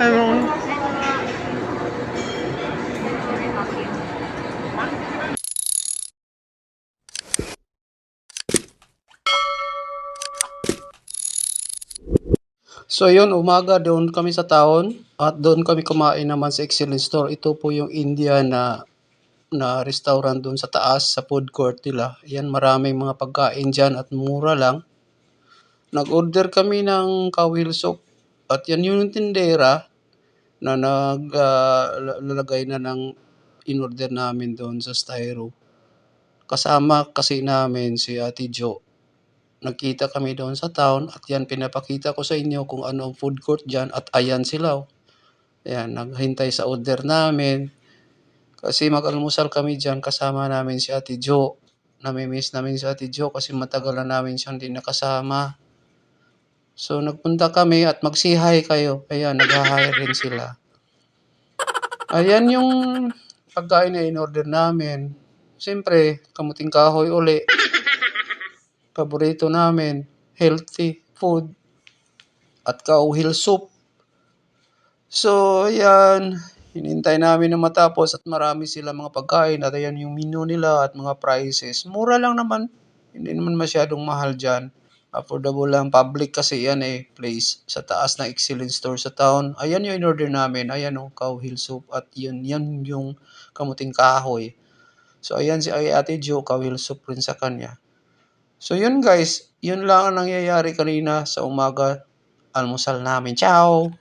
Ano? So yun, umaga doon kami sa town at doon kami kumain naman sa Excellence Store. Ito po yung Indian na restaurant doon sa taas sa food court nila. Yan, maraming mga pagkain dyan at mura lang. Nag-order kami ng kawil soup at yan yung tindera na naglalagay na ng in-order namin doon sa styro. Kasama kasi namin si Ate Jo. Nagkita kami doon sa town at yan pinapakita ko sa inyo kung ano ang food court dyan at ayan sila. Oh. Ayan, naghintay sa order namin. Kasi mag-almusal kami dyan kasama namin si Ate Jo. Namimiss namin si Ate Jo kasi matagal na namin siyang di nakasama. So nagpunta kami at mag-say-hi kayo. Ayan, nag-hi rin sila. Ayan yung pagkain na in-order namin. Siyempre, kamuting kahoy uli. Paborito namin, healthy food at kauhil soup. So, ayan, hinintay namin na matapos at marami sila mga pagkain at ayan yung menu nila at mga prices. Mura lang naman, hindi naman masyadong mahal dyan. Affordable lang, public kasi yan place sa taas ng Excellence Store sa town. Ayan yung in-order namin, ayan o, kauhil soup at yan yung kamuting kahoy. So, ayan si Ate Jo, kauhil soup rin sa kanya. So, yun guys, yun lang ang nangyayari kanina sa umaga. Almusal namin. Ciao!